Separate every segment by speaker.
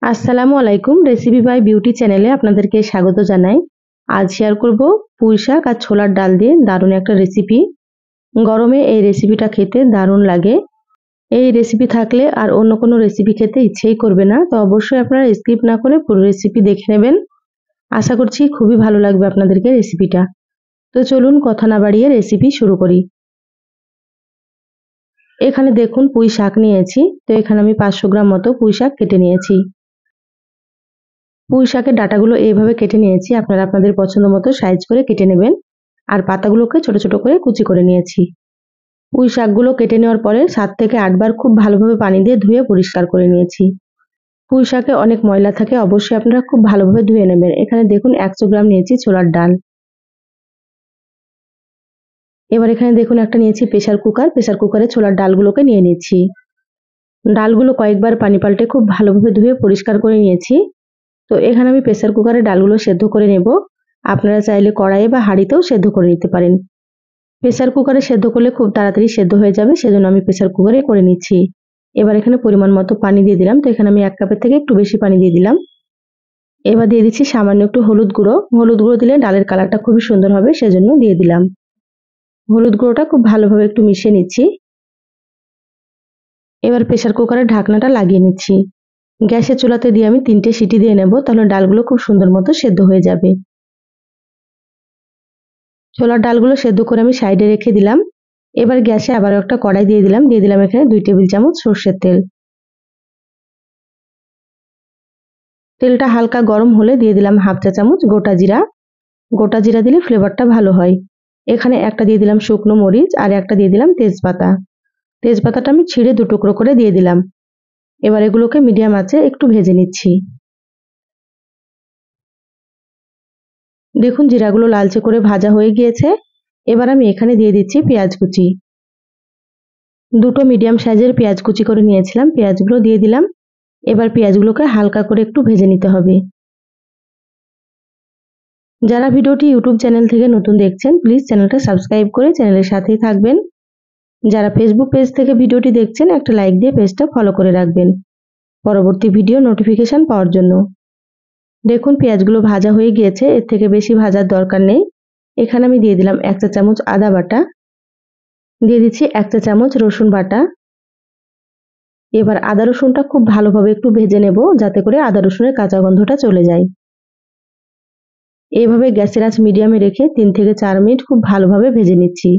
Speaker 1: আসসালামু আলাইকুম। Recipe by beauty চ্যানেলে আপনাদেরকে স্বাগত জানাই। আজ শেয়ার করব পুঁই শাক আর ছোলার ডাল দিয়ে দারুণ একটা রেসিপি। গরমে এই রেসিপিটা খেতে দারুণ লাগে। এই রেসিপি থাকলে আর অন্য কোনো রেসিপি খেতে ইচ্ছেই করবে না। তো অবশ্যই আপনারা স্কিপ না করে পুরো রেসিপি দেখে নেবেন। আশা করছি খুবই ভালো লাগবে আপনাদেরকে রেসিপিটা। তো চলুন কথা না বাড়িয়ে রেসিপি শুরু করি। এখানে দেখুন পুঁই শাক নিয়েছি। তো এখানে আমি 500 গ্রাম মতো পুঁই শাক কেটে নিয়েছি। পুঁই শাকের ডাঁটাগুলো এইভাবে কেটে নিয়েছি। আপনারা আপনাদের পছন্দ মতো সাইজ করে কেটে নেবেন। আর পাতাগুলোকে ছোট ছোট করে কুচি করে নিয়েছি। পুঁই শাকগুলো কেটে নেওয়ার পরে 7 থেকে 8 বার খুব ভালোভাবে পানি দিয়ে ধুয়ে পরিষ্কার করে নিয়েছি। পুঁই শাকে অনেক ময়লা থাকে, অবশ্যই আপনারা খুব ভালোভাবে ধুয়ে নেবেন। এখানে দেখুন 100 গ্রাম নিয়েছি ছোলার ডাল। এবার এখানে দেখুন একটা নিয়েছি প্রেসার কুকার। প্রেসার কুকারে ছোলার ডালগুলোকে নিয়ে নিচ্ছি। ডালগুলো কয়েকবার পানি পাল্টে খুব ভালোভাবে ধুয়ে পরিষ্কার করে নিয়েছি। তো এখানে আমি প্রেসার কুকারে ডালগুলো সেদ্ধ করে নেব। আপনারা চাইলে কড়াইয়ে বা হাঁড়িতেও সেদ্ধ করে নিতে পারেন। প্রেসার কুকারে সেদ্ধ করলে খুব তাড়াতাড়ি সেদ্ধ হয়ে যাবে, সেজন্য আমি প্রেসার কুকারে করে নিচ্ছি। এবার এখানে পরিমাণ মতো পানি দিয়ে দিলাম। তো এখানে আমি 1 কাপের থেকে একটু বেশি পানি দিয়ে দিলাম। এবার দিয়ে দিচ্ছি সামান্য একটু হলুদ গুঁড়ো। হলুদ গুঁড়ো দিলে ডালের কালারটা খুবই সুন্দর হবে, সেজন্য দিয়ে দিলাম। হলুদ গুঁড়োটা খুব ভালোভাবে একটু মিশিয়ে নিচ্ছি। এবার প্রেসার কুকারের ঢাকনাটা লাগিয়ে নিচ্ছি। গ্যাসের চুলাতে দিয়ে আমি 3টে সিটি দিয়ে নেব, তাহলে ডালগুলো খুব সুন্দর মতো সেদ্ধ হয়ে যাবে। ছোলার ডালগুলো সেদ্ধ করে আমি সাইডে রেখে দিলাম। এবার গ্যাসে আবার একটা কড়াই দিয়ে দিলাম। দিয়ে দিলাম এখানে 2 টেবিল চামচ সরষের তেল। তেলটা হালকা গরম হলে দিয়ে দিলাম হাফ চা চামচ গোটা জিরা। গোটা জিরা দিলে ফ্লেভারটা ভালো হয়। এখানে একটা দিয়ে দিলাম শুকনো মরিচ আর একটা দিয়ে দিলাম তেজপাতা। তেজপাতাটা আমি ছিঁড়ে 2 টুকরো করে দিয়ে দিলাম। এবার এগুলোকে মিডিয়াম আঁচে একটু ভেজে নিচ্ছি। দেখুন জিরাগুলো লালচে করে ভাজা হয়ে গিয়েছে। এবার আমি এখানে দিয়ে দিচ্ছি পেঁয়াজ কুচি। 2টো মিডিয়াম সাইজের পেঁয়াজ কুচি করে নিয়েছিলাম, পেঁয়াজগুলো দিয়ে দিলাম। এবার পেঁয়াজগুলোকে হালকা করে একটু ভেজে নিতে হবে। যারা ভিডিওটি ইউটিউব চ্যানেল থেকে নতুন দেখছেন, প্লিজ চ্যানেলটা সাবস্ক্রাইব করে চ্যানেলের সাথেই থাকবেন। যারা ফেসবুক পেজ থেকে ভিডিওটি দেখছেন, একটা লাইক দিয়ে পেজটা ফলো করে রাখবেন পরবর্তী ভিডিও নোটিফিকেশন পাওয়ার জন্য। দেখুন পেঁয়াজগুলো ভাজা হয়ে গিয়েছে, এর থেকে বেশি ভাজার দরকার নেই। এখানে আমি দিয়ে দিলাম 1 চা চামচ আদা বাটা, দিয়ে দিচ্ছি 1 চা চামচ রসুন বাটা। এবার আদা রসুনটা খুব ভালোভাবে একটু ভেজে নেব, যাতে করে আদা রসুনের কাঁচা গন্ধটা চলে যায়। এইভাবে গ্যাসের আঁচ মিডিয়ামে রেখে 3 থেকে 4 মিনিট খুব ভালোভাবে ভেজে নিচ্ছি।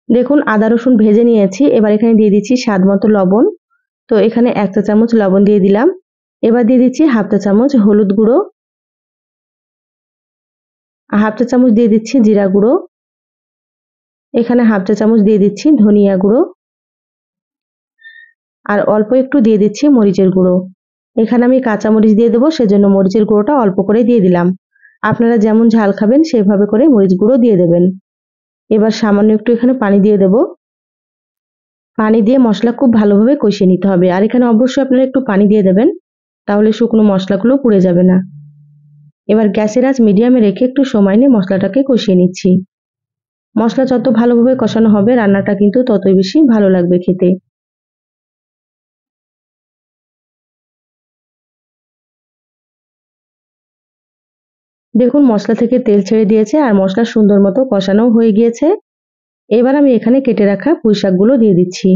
Speaker 1: দেখুন আদা রসুন ভেজে নিয়েছি। এবার এখানে দিয়ে দিচ্ছি স্বাদ মতো লবণ। তো এখানে 1 চা চামচ লবণ দিয়ে দিলাম। এবার দিয়ে দিচ্ছি হাফ চা চামচ হলুদ গুঁড়ো, হাফ চা চামচ দিয়ে দিচ্ছি জিরা গুঁড়ো, এখানে হাফ চা চামচ দিয়ে দিচ্ছি ধনিয়া গুঁড়ো, আর অল্প একটু দিয়ে দিচ্ছি মরিচের গুঁড়ো। এখানে আমি কাঁচা মরিচ দিয়ে দেবো, সেজন্য মরিচের গুঁড়োটা অল্প করে দিয়ে দিলাম। আপনারা যেমন ঝাল খাবেন সেভাবে করে মরিচ গুঁড়ো দিয়ে দেবেন। এবার সামান্য একটু এখানে পানি দিয়ে দেবো। পানি দিয়ে মশলা খুব ভালোভাবে কষিয়ে নিতে হবে। আর এখানে অবশ্যই আপনারা একটু পানি দিয়ে দেবেন, তাহলে শুকনো মশলাগুলো পুড়ে যাবে না। এবার গ্যাসের আঁচ মিডিয়ামে রেখে একটু সময় নিয়ে মশলাটাকে কষিয়ে নিচ্ছি। মশলা যত ভালোভাবে কষানো হবে, রান্নাটা কিন্তু ততই বেশি ভালো লাগবে খেতে। দেখুন মশলা থেকে তেল ছেড়ে দিয়েছে আর মশলা সুন্দর মতো কষানো হয়ে গিয়েছে। এবার আমি এখানে কেটে রাখা পুঁই শাকগুলো দিয়ে দিচ্ছি।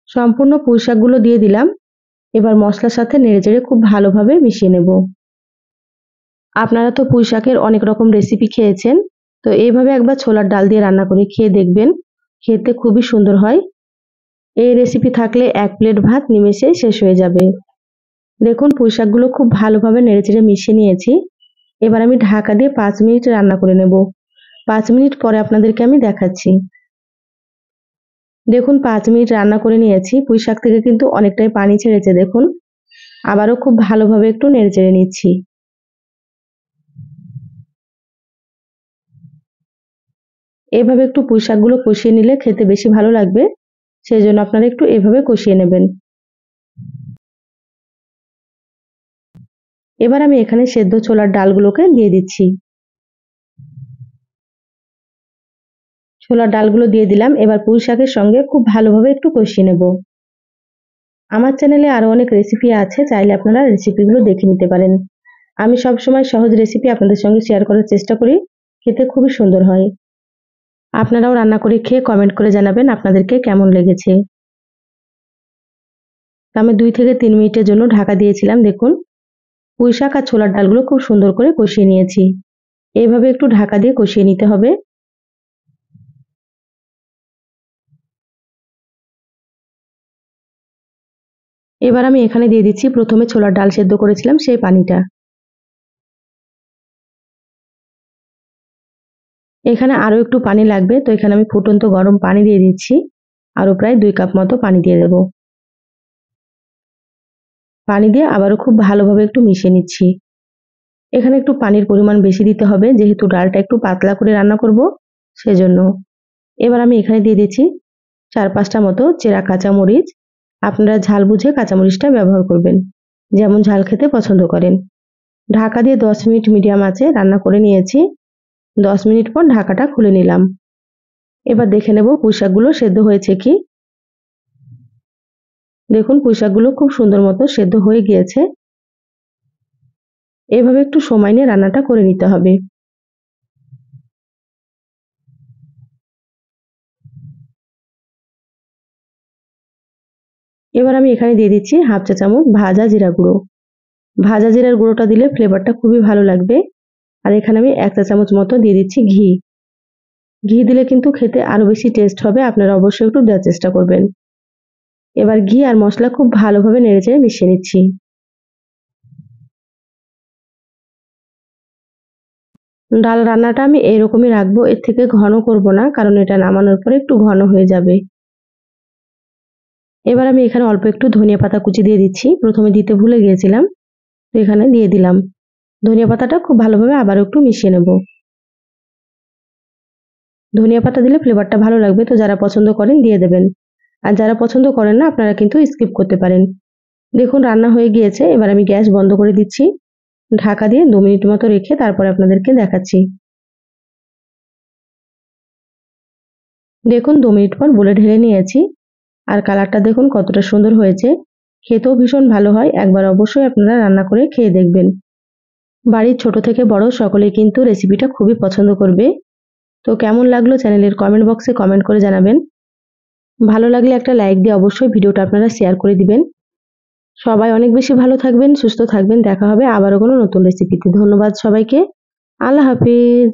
Speaker 1: সম্পূর্ণ পুঁই শাকগুলো দিয়ে দিলাম। এবার মশলার সাথে নেড়েচেড়ে খুব ভালোভাবে মিশিয়ে নেব। আপনারা তো পুঁই শাকের অনেক রকম রেসিপি খেয়েছেন, তো এইভাবে একবার ছোলার ডাল দিয়ে রান্না করে খেয়ে দেখবেন, খেতে খুবই সুন্দর হয়। এই রেসিপি থাকলে 1 প্লেট ভাত নিমেষেই শেষ হয়ে যাবে। দেখুন পুঁই শাকগুলো খুব ভালোভাবে নেড়েচেড়ে মিশিয়ে নিয়েছি। এবার আমি ঢাকা দিয়ে 5 মিনিট রান্না করে নেব। 5 মিনিট পরে আপনাদেরকে আমি দেখাচ্ছি। দেখুন 5 মিনিট রান্না করে নিয়েছি। পুঁই শাক থেকে কিন্তু অনেকটাই পানি ছেড়েছে দেখুন। আবারও খুব ভালোভাবে একটু নেড়েচেড়ে নিচ্ছি। এভাবে একটু পুঁই শাকগুলো কষিয়ে নিলে খেতে বেশি ভালো লাগবে। সেজন্য আপনারা একটু এভাবে কষিয়ে নেবেন। এবার আমি এখানে সেদ্ধ ছোলার ডালগুলোকে দিয়ে দিচ্ছি। ছোলার ডালগুলো দিয়ে দিলাম। এবার পুঁই শাকের সঙ্গে খুব ভালোভাবে একটু কষিয়ে নেব। আমার চ্যানেলে আরো অনেক রেসিপি আছে, চাইলে আপনারা রেসিপিগুলো দেখে নিতে পারেন। আমি সবসময় সহজ রেসিপি আপনাদের সঙ্গে শেয়ার করার চেষ্টা করি, খেতে খুবই সুন্দর হয়। আপনারাও রান্না করে খেয়ে কমেন্ট করে জানাবেন আপনাদেরকে কেমন লেগেছে। আমি 2 থেকে 3 মিনিটের জন্য ঢাকা দিয়েছিলাম। দেখুন পুঁই শাক আর ছোলার ডালগুলো খুব সুন্দর করে কষিয়ে নিয়েছি। এইভাবে একটু ঢাকা দিয়ে কষিয়ে নিতে হবে। এবার আমি এখানে দিয়ে দিচ্ছি প্রথমে ছোলার ডাল সেদ্ধ করেছিলাম সেই পানিটা। এখানে আরো একটু পানি লাগবে, তো এখানে আমি ফুটন্ত গরম পানি দিয়ে দিচ্ছি। আরো প্রায় 2 কাপ মতো পানি দিয়ে দেব। পানি দিয়ে আবারও খুব ভালোভাবে একটু মিশিয়ে নিচ্ছি। এখানে একটু পানির পরিমাণ বেশি দিতে হবে, যেহেতু ডালটা একটু পাতলা করে রান্না করব সেজন্য। এবার আমি এখানে দিয়ে দিচ্ছি 4-5টা মতো চেরা কাঁচামরিচ। আপনারা ঝাল বুঝে কাঁচামরিচটা ব্যবহার করবেন, যেমন ঝাল খেতে পছন্দ করেন। ঢাকা দিয়ে 10 মিনিট মিডিয়াম আঁচে রান্না করে নিয়েছি। 10 মিনিট পর ঢাকাটা খুলে নিলাম। এবার দেখে নেব পুঁইশাকগুলো সেদ্ধ হয়েছে কি। দেখুন পুঁইশাকগুলো খুব সুন্দর মতো সেদ্ধ হয়ে গিয়েছে। এভাবে একটু সময় নিয়ে রান্নাটা করে নিতে হবে। এবার আমি এখানে দিয়ে দিচ্ছি হাফ চা চামচ ভাজা জিরা গুঁড়ো। ভাজা জিরার গুঁড়োটা দিলে ফ্লেভারটা খুবই ভালো লাগবে। আর এখানে আমি 1 চা চামচ মতো দিয়ে দিচ্ছি ঘি। ঘি দিলে কিন্তু খেতে আরো বেশি টেস্ট হবে, আপনারা অবশ্যই একটু দেওয়ার চেষ্টা করবেন। এবার ঘি আর মশলা খুব ভালোভাবে নেড়েচেড়ে মিশিয়ে নিচ্ছি। ডাল রান্নাটা আমি এরকমই রাখবো, এর থেকে ঘন করব না, কারণ এটা নামানোর পরে একটু ঘন হয়ে যাবে। এবার আমি এখানে অল্প একটু ধনিয়া পাতা কুচি দিয়ে দিচ্ছি, প্রথমে দিতে ভুলে গিয়েছিলাম, তো এখানে দিয়ে দিলাম। ধনিয়া পাতাটা খুব ভালোভাবে আবার একটু মিশিয়ে নেব। ধনিয়া পাতা দিলে ফ্লেভারটা ভালো লাগবে, তো যারা পছন্দ করেন দিয়ে দেবেন। আর যারা পছন্দ করেন না আপনারা কিন্তু স্কিপ করতে পারেন। দেখুন রান্না হয়ে গিয়েছে, এবার আমি গ্যাস বন্ধ করে দিচ্ছি। ঢাকা দিয়ে 2 মিনিট মতো রেখে তারপরে আপনাদেরকে দেখাচ্ছি। দেখুন 2 মিনিট পর বলে ঢেলে নিয়েছি। আর কালারটা দেখুন কতটা সুন্দর হয়েছে। খেতেও ভীষণ ভালো হয়, একবার অবশ্যই আপনারা রান্না করে খেয়ে দেখবেন। বাড়ির ছোট থেকে বড় সকলেই কিন্তু রেসিপিটা খুবই পছন্দ করবে। তো কেমন লাগলো চ্যানেলের কমেন্ট বক্সে কমেন্ট করে জানাবেন। ভালো লাগলে একটা লাইক দিয়ে অবশ্যই ভিডিওটা আপনারা শেয়ার করে দিবেন। সবাই অনেক বেশি ভালো থাকবেন, সুস্থ থাকবেন। দেখা হবে আবারও কোনো নতুন রেসিপিতে। ধন্যবাদ সবাইকে। আল্লাহ হাফিজ।